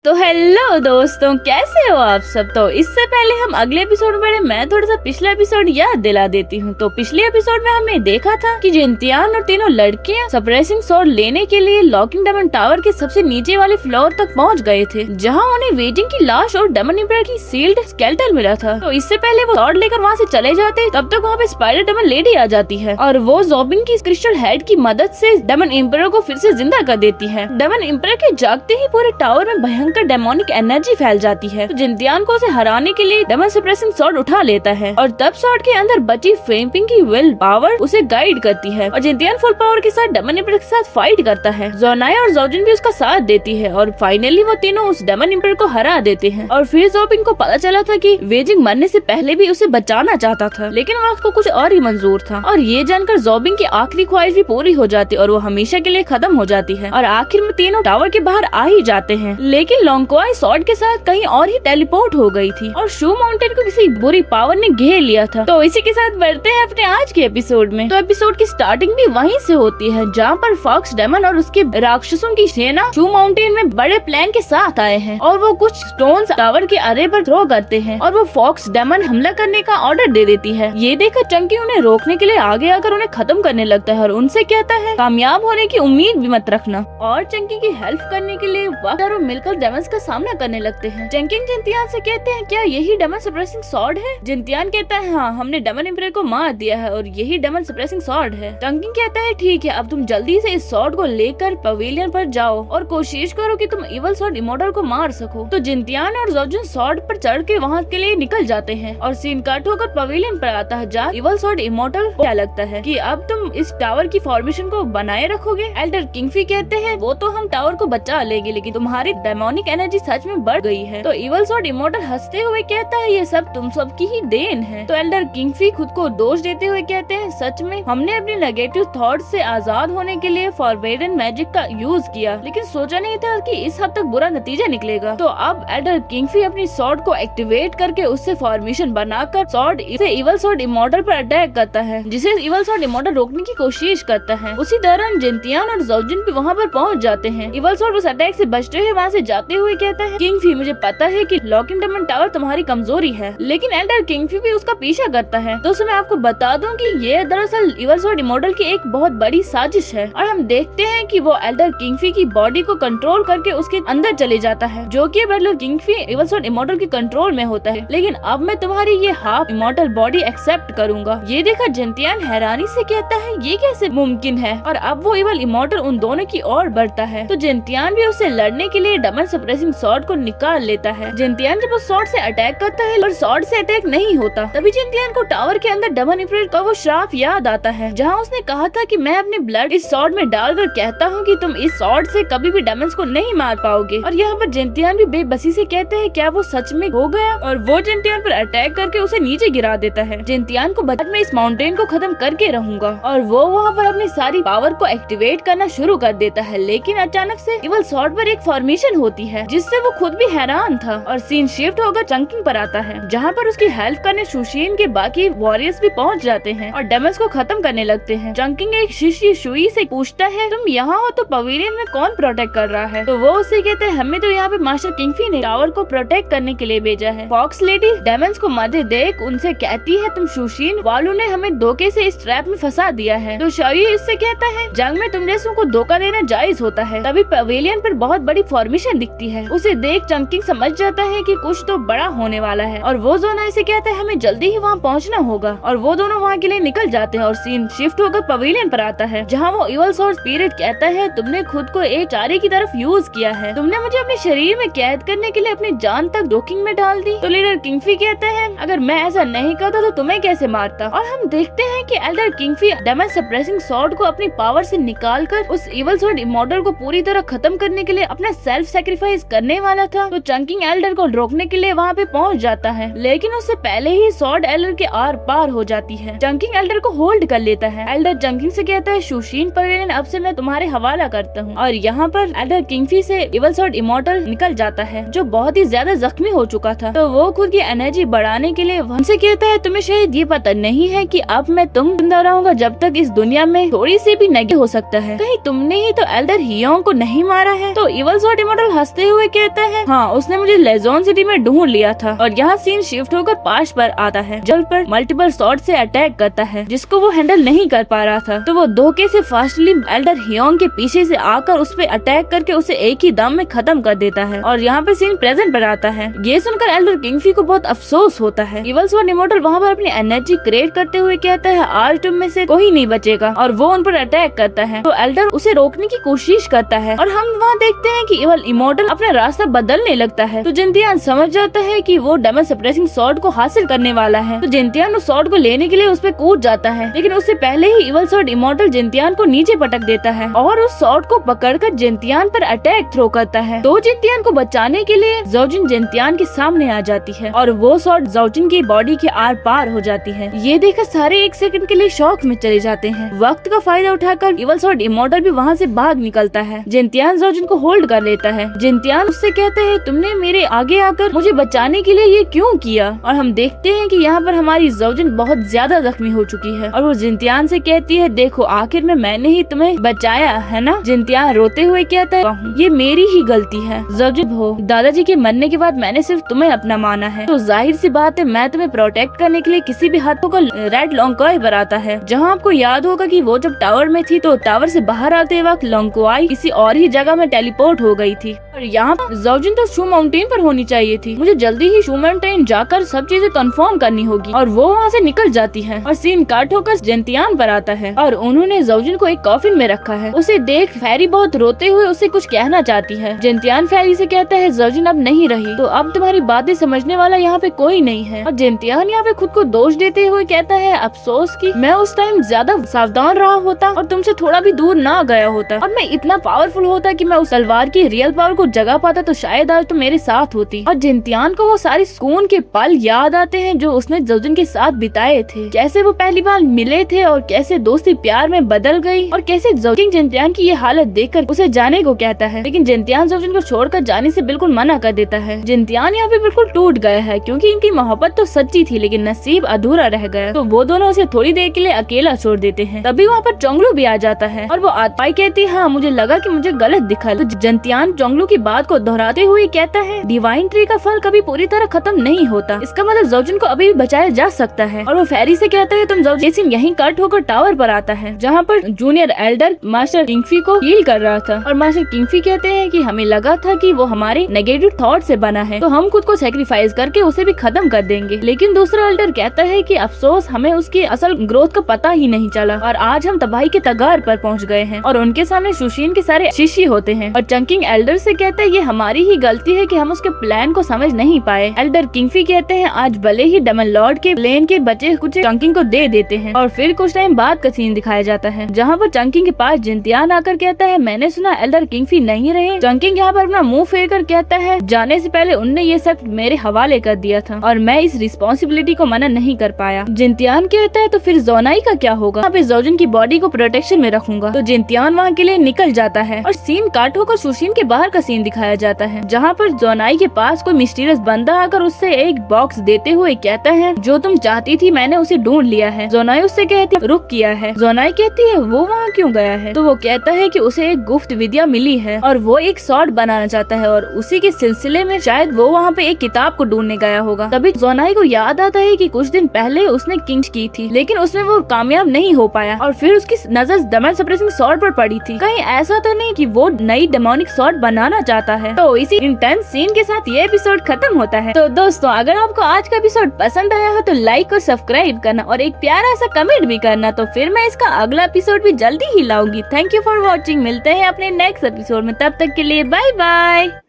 तो हेलो दोस्तों, कैसे हो आप सब। तो इससे पहले हम अगले एपिसोड में बढ़े, मैं थोड़ा सा पिछला एपिसोड याद दिला देती हूँ। तो पिछले एपिसोड में हमने देखा था कि जिनतियान और तीनों लड़कियां सप्रेसिंग स्वॉर्ड लेने के लिए लॉकिंग डेमन टावर के सबसे नीचे वाले फ्लोर तक पहुँच गए थे, जहाँ उन्हें वेजिंग की लाश और डेमन एम्परर की सील्ड स्केलेटन मिला था। तो इससे पहले वो स्वॉर्ड लेकर वहाँ से चले जाते, तब तक वहाँ पे स्पाइडर डेमन लेडी आ जाती है और वो ज़ॉबिंग की क्रिस्टल हेड की मदद से डेमन एम्परर को फिर से जिंदा कर देती है। डेमन एम्परर के जागते ही पूरे टावर में भयंकर डेमोनिक एनर्जी फैल जाती है। तो जिनतियान को उसे हराने के लिए डेमन सप्रेसिंग स्वॉर्ड उठा लेता है और तब स्वॉर्ड के अंदर बची फेंपिंग की विल पावर उसे गाइड करती है और जिनतियान फुल पावर के साथ डेमन एम्परर के साथ फाइट करता है। जोनाई और जोजिन भी उसका साथ देती है और फाइनली वो तीनों उस डेमन एम्परर को हरा देते हैं। और फिर ज़ॉबिंग को पता चला था कि वेजिंग मरने से पहले भी उसे बचाना चाहता था, लेकिन वक्त को कुछ और ही मंजूर था। और ये जानकर ज़ॉबिंग की आखिरी ख्वाहिश भी पूरी हो जाती और वो हमेशा के लिए खत्म हो जाती है और आखिर में तीनों टावर के बाहर आ ही जाते हैं। लेकिन लॉन्गक्वाई स्वॉर्ड के साथ कहीं और ही टेलीपोर्ट हो गई थी और शू माउंटेन को किसी बुरी पावर ने घेर लिया था। तो इसी के साथ बढ़ते हैं अपने आज के एपिसोड में। तो एपिसोड की स्टार्टिंग भी वहीं से होती है, जहाँ पर फॉक्स डेमन और उसके राक्षसों की सेना शू माउंटेन में बड़े प्लान के साथ आए हैं और वो कुछ स्टोन्स टावर के अरे पर थ्रो करते हैं और वो फॉक्स डेमन हमला करने का ऑर्डर दे देती है। ये देखकर चंकी उन्हें रोकने के लिए आगे आकर उन्हें खत्म करने लगता है और उनसे कहता है कामयाब होने की उम्मीद भी मत रखना। और चंकी की हेल्प करने के लिए वक्त मिलकर डेमन्स का सामना करने लगते हैं। चंकिंग जिनतियान से कहते हैं क्या यही डेमन सप्रेसिंग स्वॉर्ड है। जिनतियान कहता है हाँ, हमने डेमन एम्परर को मार दिया है और यही डेमन सप्रेसिंग स्वॉर्ड है। चंकिंग कहता है ठीक है, अब तुम जल्दी से इस स्वॉर्ड को लेकर पवेलियन पर जाओ और कोशिश करो कि तुम इवल स्वॉर्ड इमोर्टल को मार सको। तो जिनतियान और जोजिन स्वॉर्ड पर चढ़ के वहाँ के लिए निकल जाते हैं और सीन कट होकर पवेलियन पर आता है, जहाँ इवल स्वॉर्ड इमोर्टल क्या लगता है कि अब तुम इस टावर की फॉर्मेशन को बनाए रखोगे। एल्डर किंगफी कहते हैं वो तो हम टावर को बचा लेंगे, लेकिन तुम्हारी डेमोनिक एनर्जी सच में बढ़ गई है। तो इवल स्वॉर्ड इमोर्टल हंसते हुए कहता है ये सब तुम सब की ही देन है। तो एल्डर किंगफी खुद को दोष देते हुए कहते हैं सच में हमने अपने नेगेटिव थॉट से आजाद होने के लिए फॉरबिडन मैजिक का यूज किया, लेकिन सोचा नहीं था कि इस हद तक बुरा नतीजा निकलेगा। तो अब एल्डर किंगफी अपनी स्वॉर्ड को एक्टिवेट करके उससे फॉर्मेशन बनाकर स्वॉर्ड से इवल स्वॉर्ड इमोर्टल पर अटैक करता है, जिसे इवल स्वॉर्ड इमोर्टल रोकने की कोशिश करता है। उसी दौरान जिनतियान और जोजिन भी वहाँ पर पहुँच जाते हैं। इवल स्वॉर्ड उस अटैक से बचते हुए वहाँ से जाते हुए कहता है किंगफी मुझे पता है कि लॉकिंग डेमन टावर तुम्हारी कमजोरी है, लेकिन एल्डर किंगफी भी उसका पीछा करता है। दोस्तों मैं आपको बता दूं कि ये दरअसल इवल स्वॉर्ड इमोर्टल की एक बहुत बड़ी साजिश है और हम देखते हैं कि वो एल्डर किंगफी की बॉडी को कंट्रोल करके उसके अंदर चले जाता है, जो कि एल्डर किंगफी इवल स्वॉर्ड इमोर्टल के कंट्रोल में होता है। लेकिन अब मैं तुम्हारी ये हाफ इमोर्टल बॉडी एक्सेप्ट करूंगा। ये देखा जिनतियान हैरानी से कहता है ये कैसे मुमकिन है और अब वो इवल इमोर्टल उन दोनों की ओर बढ़ता है। तो जिनतियान भी उससे लड़ने के लिए डेमन सप्रेसिंग स्वॉर्ड को निकाल लेता है। जिनतियान जब उस स्वॉर्ड से अटैक करता है और स्वॉर्ड से अटैक नहीं होता, तभी जिनतियान को टावर के अंदर डेमन एम्परर का वो श्राप याद आता है, जहाँ उसने कहा था कि मैं अपने ब्लड इस स्वॉर्ड में डालकर कहता हूँ कि तुम इस स्वॉर्ड से कभी भी डेमन्स को नहीं मार पाओगे। और यहाँ पर जिनतियान भी बेबसी से कहते हैं क्या वो सच में हो गया, और वो जिनतियान पर अटैक करके उसे नीचे गिरा देता है। जिनतियान को बता मैं इस माउंटेन को खत्म करके रहूंगा और वो वहाँ पर अपनी सारी पावर को एक्टिवेट करना शुरू कर देता है। लेकिन अचानक से इवल स्वॉर्ड पर एक फॉर्मेशन होती है, जिससे वो खुद भी हैरान था और सीन शिफ्ट होकर चंकिंग पर आता है, जहाँ पर उसकी हेल्प करने शुशीन के बाकी वॉरियर्स भी पहुँच जाते हैं और डेमन्स को खत्म करने लगते हैं। चंकिंग एक शिष्य शुई से पूछता है तुम यहाँ हो तो पवेलियन में कौन प्रोटेक्ट कर रहा है। तो वो उससे कहते हैं हमें तो यहाँ पे मास्टर किंगफी ने टावर को प्रोटेक्ट करने के लिए भेजा है। फॉक्स लेडी डेमन्स को मरते देख उनसे कहती है तुम शुशीन वालों ने हमें धोखे से इस ट्रैप में फंसा दिया है। तो शुई इससे कहता है जंग में तुम जैसों को धोखा देना जायज होता है। तभी पवेलियन पर बहुत बड़ी फॉर्मेशन दिखती है। उसे देख चंकिंग समझ जाता है कि कुछ तो बड़ा होने वाला है और वो जोनाई से कहता है हमें जल्दी ही वहाँ पहुँचना होगा और वो दोनों वहाँ के लिए निकल जाते हैं। और सीन शिफ्ट होकर पवेलियन पर आता है, जहाँ वो इवल स्वॉर्ड स्पिरिट कहता है तुमने खुद को एक चारे की तरफ यूज किया है, तुमने मुझे अपने शरीर में कैद करने के लिए अपनी जान तक जोखिम में डाल दी। तो लीडर किंगफी कहता है अगर मैं ऐसा नहीं करता तो तुम्हें कैसे मारता। और हम देखते हैं कि एल्डर किंगफी डेमन सप्रेसिंग स्वॉर्ड को अपनी पावर से निकालकर उस इवल स्वॉर्ड इमोर्टल को पूरी तरह खत्म करने के लिए अपना सेल्फ सैक्रिफाइस करने वाला था। तो चंकिंग एल्डर को रोकने के लिए वहाँ पे पहुँच जाता है, लेकिन उससे पहले ही स्वॉर्ड एल्डर के आर पार हो जाती है। चंकिंग एल्डर को होल्ड कर लेता है। एल्डर चंकिंग से कहता है शुशीन पवेलियन अब से मैं तुम्हारे हवाला करता हूँ। और यहाँ पर एल्डर किंगफी से इवल स्वॉर्ड इमोर्टल निकल जाता है, जो बहुत ही ज्यादा जख्मी हो चुका था। तो वो खुद की एनर्जी बढ़ाने के लिए हमसे कहता है तुम्हें शायद ये पता नहीं है कि अब मैं तुम जिंदा रहूंगा जब तक इस दुनिया में थोड़ी सी भी नेगेटिव हो सकता है। कहीं तुमने ही तो एल्डर हियोंग को नहीं मारा है। तो इवल स्वॉर्ड इमोर्टल हंसते हुए कहता है, हाँ उसने मुझे लेजोन सिटी में ढूंढ लिया था। और यहाँ सीन शिफ्ट होकर पाश पर आता है, जल पर मल्टीपल शॉट से अटैक करता है जिसको वो हैंडल नहीं कर पा रहा था। तो वो धोखे से फास्टली एल्डर हियोंग के पीछे से आकर उस पे अटैक करके उसे एक ही दम में खत्म कर देता है। और यहाँ पे सीन प्रेजेंट पर आता है। ये सुनकर एल्डर किंगफी को बहुत अफसोस होता है। इवल स्वॉर्ड इमोर्टल वहाँ पर अपनी एनर्जी क्रिएट करते हुए कहता है, आज तुम में से कोई नहीं बचेगा, और वो उन पर अटैक करता है। तो एल्डर उसे रोकने की कोशिश करता है और हम वहाँ देखते हैं कि इवल इमोर्टल अपना रास्ता बदलने लगता है। तो जिनतियान समझ जाता है कि वो डैमेज सप्रेसिंग स्वॉर्ड को हासिल करने वाला है। तो जिनतियान उस स्वॉर्ड को लेने के लिए उस पर कूद जाता है, लेकिन उससे पहले ही इवल स्वॉर्ड इमोर्टल जिनतियान को नीचे पटक देता है और उस स्वॉर्ड को पकड़कर जिनतियान पर अटैक थ्रो करता है। तो जिनतियान को बचाने के लिए जोजिन जिनतियान के सामने आ जाती है और वो स्वॉर्ड जोजिन की बॉडी के आर पार हो जाती है। ये देखकर सारे एक सेकंड के लिए शॉक में चले जाते हैं। वक्त का फायदा उठाकर इवल स्वॉर्ड इमोर्टल भी वहाँ से भाग निकलता है। जिनतियान जोजिन को होल्ड कर लेता है। जिनतियान उससे कहते हैं, तुमने मेरे आगे आकर मुझे बचाने के लिए ये क्यों किया? और हम देखते हैं कि यहाँ पर हमारी जोजिन बहुत ज्यादा जख्मी हो चुकी है और वो जिनतियान से कहती है, देखो आखिर में मैंने ही तुम्हें बचाया है ना। जिनतियान रोते हुए कहता है, ये मेरी ही गलती है जोजिन हो, दादाजी के मरने के बाद मैंने सिर्फ तुम्हें अपना माना है। तो जाहिर सी बात है मैं तुम्हें प्रोटेक्ट करने के लिए किसी भी हद को रेड लॉन्गक्वाई पर आता है। जहाँ आपको याद होगा कि वो जब टावर में थी तो टावर से बाहर आते वक्त लॉन्गक्वाई किसी और ही जगह में टेलीपोर्ट हो गई थी। और यहाँ जोजिन तो शू माउंटेन पर होनी चाहिए थी। मुझे जल्दी ही शू माउंटेन जाकर सब चीजें कंफर्म करनी होगी। और वो वहाँ से निकल जाती है और सीन काट होकर जिनतियान पर आता है और उन्होंने जोजिन को एक कॉफिन में रखा है। उसे देख फेरी बहुत रोते हुए उसे कुछ कहना चाहती है। जिनतियान फेरी से कहता है, जोजिन अब नहीं रही तो अब तुम्हारी बातें समझने वाला यहाँ पे कोई नहीं है। और जिनतियान यहाँ पे खुद को दोष देते हुए कहता है, अफसोस कि मैं उस टाइम ज्यादा सावधान रहा होता और तुमसे थोड़ा भी दूर ना गया होता और मैं इतना पावरफुल होता कि मैं उस तलवार की रियल पावर को जगा पाता तो शायद आज तुम मेरे साथ होती। और जिनतियान को वो सारी सुकून के पल याद आते हैं जो उसने जोजिन के साथ बिताए थे, कैसे वो पहली बार मिले थे और कैसे दोस्ती प्यार में बदल गई और कैसे जोजिन जिनतियान की ये हालत देखकर उसे जाने को कहता है, लेकिन जिनतियान जोजिन को छोड़कर जाने से बिल्कुल मना कर देता है। जिनतियान यहाँ पे बिल्कुल टूट गया है क्योंकि इनकी मोहब्बत तो सच्ची थी लेकिन नसीब अधूरा रह गया। तो वो दोनों उसे थोड़ी देर के लिए अकेला छोड़ देते हैं। तभी वहाँ पर चोंगलू भी आ जाता है और वो आत्माई कहती है, हाँ मुझे लगा कि मुझे गलत दिखा। तो जिनतियान चोंगलू की बात को दोहराते हुए कहता है, डिवाइन ट्री का फल कभी पूरी तरह खत्म नहीं होता, इसका मतलब जोजिन को अभी भी बचाया जा सकता है। और वो फेरी से कहता है, तुम जोजिन यहीं कट होकर टावर पर आता है जहाँ पर जूनियर एल्डर मास्टर किंगफी को हील कर रहा था। और मास्टर किंगफी कहते हैं कि हमें लगा था कि वो हमारे नेगेटिव थॉट से बना है तो हम खुद को सेक्रीफाइस करके उसे भी खत्म कर देंगे। लेकिन दूसरा एल्डर कहता है कि अफसोस हमें उसकी असल ग्रोथ का पता ही नहीं चला और आज हम तबाही के तगार पर पहुंच गए हैं। और उनके सामने सुशीन के सारे शिष्य होते हैं। और चंकिंग एल्डर से कहता है, ये हमारी ही गलती है कि हम उसके प्लान को समझ नहीं पाए। एल्डर किंगफी कहते हैं, आज भले ही डेमन लॉर्ड के प्लेन के बचे कुछ चंकिंग को दे देते हैं। और फिर कुछ टाइम बाद का सीन दिखाया जाता है जहाँ पर चंकिंग के पास जिनतियान आकर कहता है, मैंने सुना एल्डर किंगफी नहीं रहे। चंकिंग यहाँ पर अपना मुंह फेर कर कहता है, जाने से पहले उनने ये सब मेरे हवाले कर दिया था और मैं इस रिस्पॉन्सिबिलिटी को मना नहीं कर पाया। जिनतियान कहता है, तो फिर जोनाई का क्या होगा? यहाँ पे जोजिन की बॉडी को प्रोटेक्शन में रखूंगा। तो जिनतियान वहाँ के लिए निकल जाता है और सीन काट होकर सुशीन के बाहर का सीन दिखाया जाता है जहाँ पर जोनाई के पास कोई मिस्टीरियस बंदा आकर उससे एक बॉक्स देते हुए कहता है, जो तुम चाहती थी मैंने उसे ढूंढ लिया है। जोनाई उससे कहती है, रुक किया है। जोनाई कहती है, वो वहाँ क्यों गया है? तो वो कहता है कि उसे एक गुप्त विद्या मिली है और वो एक स्वॉर्ड बनाना चाहता है और उसी के सिलसिले में शायद वो वहाँ पे एक किताब को ढूंढने गया होगा। तभी जोनाई को याद आता है कि कुछ दिन पहले उसने किंग की थी लेकिन उसमें वो कामयाब नहीं हो पाया और फिर उसकी नजर डेमन सप्रेसिंग स्वॉर्ड पर पड़ी थी। कहीं ऐसा तो नहीं कि वो नई डेमोनिक स्वॉर्ड बनाना चाहता है। तो इसी इंटेंस सीन के साथ ये एपिसोड खत्म होता है। तो दोस्तों अगर आपको आज का एपिसोड पसंद आया हो तो लाइक और सब्सक्राइब करना और एक प्यारा सा कमेंट भी करना। तो फिर मैं इसका अगला एपिसोड भी जल्दी ही लाऊंगी। Thank you for watching. मिलते हैं अपने नेक्स्ट एपिसोड में, तब तक के लिए बाय बाय।